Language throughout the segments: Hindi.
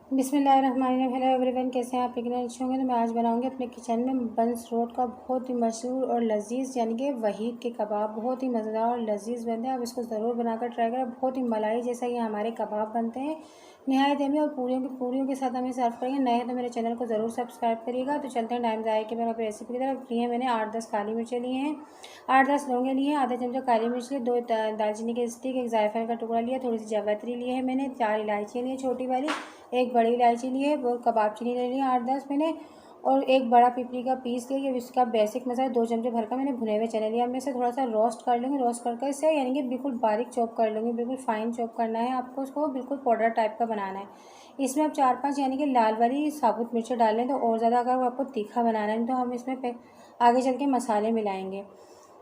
बिस्मिल्लाहिर्रहमानिर्रहीम। हेलो एवरीवन, कैसे हैं आप? लेकिन अच्छे होंगे। तो मैं आज बनाऊंगी अपने किचन में बंस रोड का बहुत ही मशहूर और लजीज यानी कि वहीद के कबाब। बहुत ही मज़ेदार और लजीज बनते हैं। आप इसको ज़रूर बनाकर ट्राई करें। बहुत ही मलाई जैसा ये हमारे कबाब बनते हैं, नहायत यम्मी। और पूरियों के साथ हमें सर्व करेंगे। नए हैं तो मेरे चैनल को ज़रूर सब्सक्राइब करिएगा। तो चलते हैं टाइम ज़ाया कि मैं अपनी रेसिपी की तरफ। लिए मैंने 8-10 काली मिर्चें लिए हैं, 8-10 लौंगे लिए हैं, आधा चमचा काली मिर्च लिए, 2 दालचीनी के स्टिक, 1 जायफल का टुकड़ा लिया, थोड़ी सी जावित्री लिए है मैंने, 4 इलायची लिए छोटी वाली, 1 बड़ी इलायची ली है, वो कबाब चीनी ले ली है 8-10 मैंने, और 1 बड़ा पिपरी का पीस लिया। ये इसका बेसिक मसाला 2 चमचे भर का मैंने भुने हुए चने लिया। अब मैं इसे थोड़ा सा रोस्ट कर लूँगी। रोस्ट करके इसे यानी कि बिल्कुल बारीक चॉप कर लूँगी। बिल्कुल फाइन चॉप करना है आपको, उसको बिल्कुल पाउडर टाइप का बनाना है। इसमें अब 4-5 यानी कि लाल वाली साबुत मिर्चें डाल लें। तो और ज़्यादा अगर आपको तीखा बनाना है तो हम इसमें आगे चल के मसाले मिलाएंगे।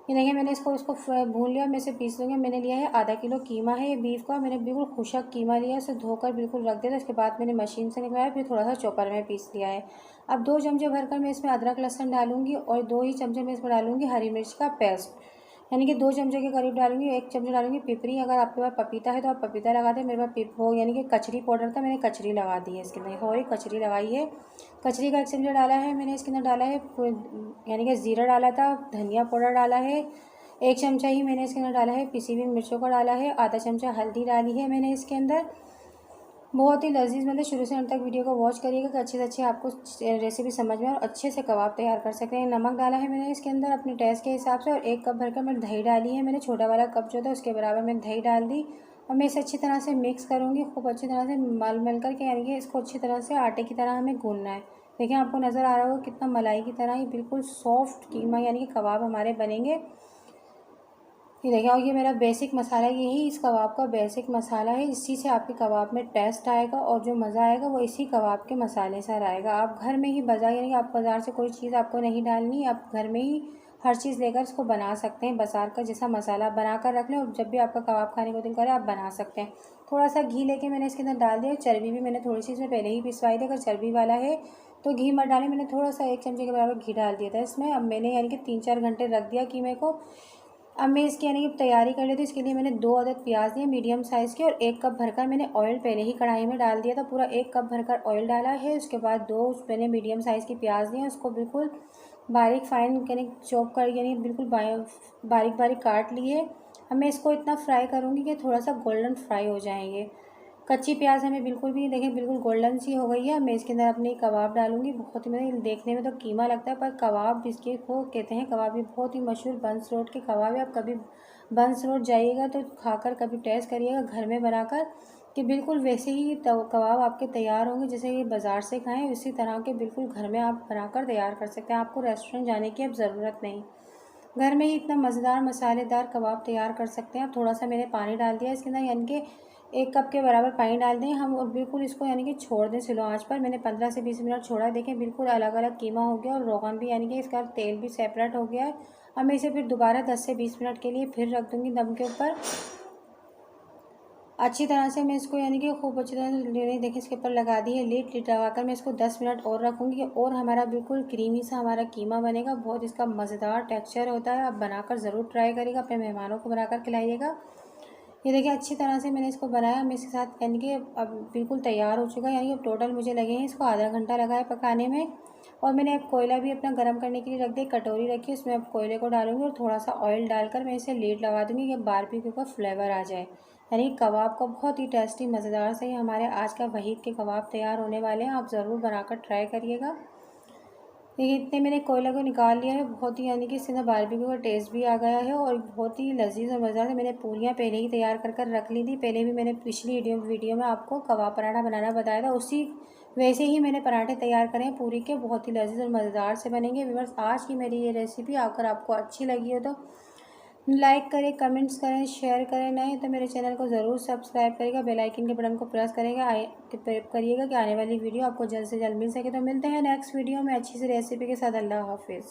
ये देखिए मैंने इसको भून लिया। मैं इसे पीस लूँगी। मैंने लिया है आधा किलो कीमा है, ये बीफ का। मैंने बिल्कुल खुशक कीमा लिया, उसे धोकर बिल्कुल रख दिया था। उसके बाद मैंने मशीन से निकलवाया, फिर थोड़ा सा चॉपर में पीस लिया है। अब 2 चमचे भरकर मैं इसमें अदरक लहसुन डालूंगी, और 2 ही चमचे मैं इसमें डालूंगी हरी मिर्च का पेस्ट, यानी कि 2 चमचे के करीब डालूंगी। 1 चमचा डालूंगी पिपरी। अगर आपके पास पपीता है तो आप पपीता लगा दें। मेरे पास वो यानी कि कचरी पाउडर था, मैंने कचरी लगा दी है इसके अंदर। और कचरी लगाई है, कचरी का 1 चमचा डाला है मैंने। इसके अंदर डाला है यानी कि ज़ीरा डाला था, धनिया पाउडर डाला है 1 चमचा ही मैंने इसके अंदर डाला है, पिसी हुई मिर्चों का डाला है, आधा चमचा हल्दी डाली है मैंने इसके अंदर। बहुत ही लजीज, मतलब शुरू से अंत तक वीडियो को वॉच करिएगा कि अच्छे से अच्छे आपको रेसिपी समझ में और अच्छे से कबाब तैयार कर सकें। नमक डाला है मैंने इसके अंदर अपने टेस्ट के हिसाब से, और 1 कप भरकर मैंने दही डाली है मैंने। छोटा वाला कप जो था उसके बराबर मैंने दही डाल दी, और मैं इसे अच्छी तरह से मिक्स करूँगी। खूब अच्छी तरह से मल करके, यानी कि इसको अच्छी तरह से आटे की तरह हमें गूंदना है। देखिए आपको नज़र आ रहा होगा कितना मलाई की तरह ये बिल्कुल सॉफ्ट कीमा यानी कि कबाब हमारे बनेंगे। ये देखिए, और ये मेरा बेसिक मसाला, यही इस कबाब का बेसिक मसाला है। इसी से आपके कबाब में टेस्ट आएगा, और जो मज़ा आएगा वो इसी कबाब के मसाले से आएगा। आप घर में ही यानी कि आप बाज़ार से कोई चीज़ आपको नहीं डालनी, आप घर में ही हर चीज़ लेकर इसको बना सकते हैं। बाज़ार का जैसा मसाला बना कर रख लें, और जब भी आपका कबाब खाने को दिल करे आप बना सकते हैं। थोड़ा सा घी लेके मैंने इसके अंदर डाल दिया। चर्बी भी मैंने थोड़ी सी इसमें पहले ही पिसवाई थी। अगर चर्बी वाला है तो घी मत डालें। मैंने थोड़ा सा 1 चमचे के बराबर घी डाल दिया था इसमें। अब मैंने यानी कि 3-4 घंटे रख दिया कीमे को। अब मैं इसकी यानी कि तैयारी कर लेती हूँ। इसके लिए मैंने 2 अदद प्याज लिए मीडियम साइज़ के, और 1 कप भरकर मैंने ऑयल पहले ही कढ़ाई में डाल दिया था। पूरा 1 कप भरकर ऑयल डाला है। उसके बाद 2 मैंने मीडियम साइज़ की प्याज लिए, उसको बिल्कुल बारीक फाइन यानी चॉप कर, यानी बिल्कुल बारीक बारीक काट लिए। अब मैं इसको इतना फ्राई करूँगी कि थोड़ा सा गोल्डन फ्राई हो जाएंगे। कच्ची प्याज हमें बिल्कुल भी नहीं, देखें बिल्कुल गोल्डन सी हो गई है। मैं इसके अंदर अपने कबाब डालूंगी। बहुत ही मतलब देखने में तो कीमा लगता है, पर कबाब इसके को कहते हैं कबाब। ये बहुत ही मशहूर बंस रोड के कबाब है। आप कभी बंस रोड जाइएगा तो खाकर कभी टेस्ट करिएगा घर में बनाकर, कि बिल्कुल वैसे ही कबाब आपके तैयार होंगे जैसे ये बाज़ार से खाएं। इसी तरह के बिल्कुल घर में आप बनाकर तैयार कर सकते हैं। आपको रेस्टोरेंट जाने की अब ज़रूरत नहीं, घर में ही इतना मज़ेदार मसालेदार कबाब तैयार कर सकते हैं। अब थोड़ा सा मैंने पानी डाल दिया इसके अंदर, यानी कि 1 कप के बराबर पानी डाल दें हम, और बिल्कुल इसको यानी कि छोड़ दें स्लो आंच पर। मैंने 15 से 20 मिनट छोड़ा। देखें बिल्कुल अलग अलग कीमा हो गया, और रोगन भी यानी कि इसका तेल भी सेपरेट हो गया है। अब मैं इसे फिर दोबारा 10 से 20 मिनट के लिए फिर रख दूँगी दम के ऊपर। अच्छी तरह से मैं इसको यानी कि खूब अच्छी तरह से देखिए इसके ऊपर लगा दी है लीड लगाकर। मैं इसको 10 मिनट और रखूँगी, और हमारा बिल्कुल क्रीमी सा हमारा कीमा बनेगा। बहुत इसका मज़ेदार टेक्सचर होता है। आप बनाकर ज़रूर ट्राई करिएगा, अपने मेहमानों को बनाकर खिलाइएगा। ये देखिए अच्छी तरह से मैंने इसको बनाया। मैं इसके साथ यानी कि अब बिल्कुल तैयार हो चुका है। यानी कि टोटल मुझे लगे हैं इसको आधा घंटा लगा है पकाने में। और मैंने अब कोयला भी अपना गर्म करने के लिए रख दिया, कटोरी रखी, उसमें अब कोयले को डालूंगी, और थोड़ा सा ऑयल डालकर मैं इसे लीड लगा दूंगी कि बारबेक्यू का फ्लेवर आ जाए। यानी कबाब का बहुत ही टेस्टी मज़ेदार से हमारे आज का वहीद के कबाब तैयार होने वाले हैं। आप ज़रूर बनाकर ट्राई करिएगा। देखिए इतने मैंने कोयला को निकाल लिया है। बहुत ही यानी कि इसके अंदर बारबेक्यू का टेस्ट भी आ गया है, और बहुत ही लजीज और मज़ेदार से। मैंने पूरियाँ पहले ही तैयार कर कर रख ली थी। पहले भी मैंने पिछली वीडियो में आपको कबाब पराठा बनाना बताया था, उसी वैसे ही मैंने पराठे तैयार करें हैं पूरी के। बहुत ही लजीज और मज़ेदार से बनेंगे। व्यूअर्स, आज की मेरी ये रेसिपी अगर आपको अच्छी लगी हो तो लाइक करें, कमेंट्स करें, शेयर करें। नहीं तो मेरे चैनल को ज़रूर सब्सक्राइब करिएगा, बेल आइकन के बटन को प्रेस करिएगा कि आने वाली वीडियो आपको जल्द से जल्द मिल सके। तो मिलते हैं नेक्स्ट वीडियो में अच्छी सी रेसिपी के साथ। अल्लाह हाफिज़।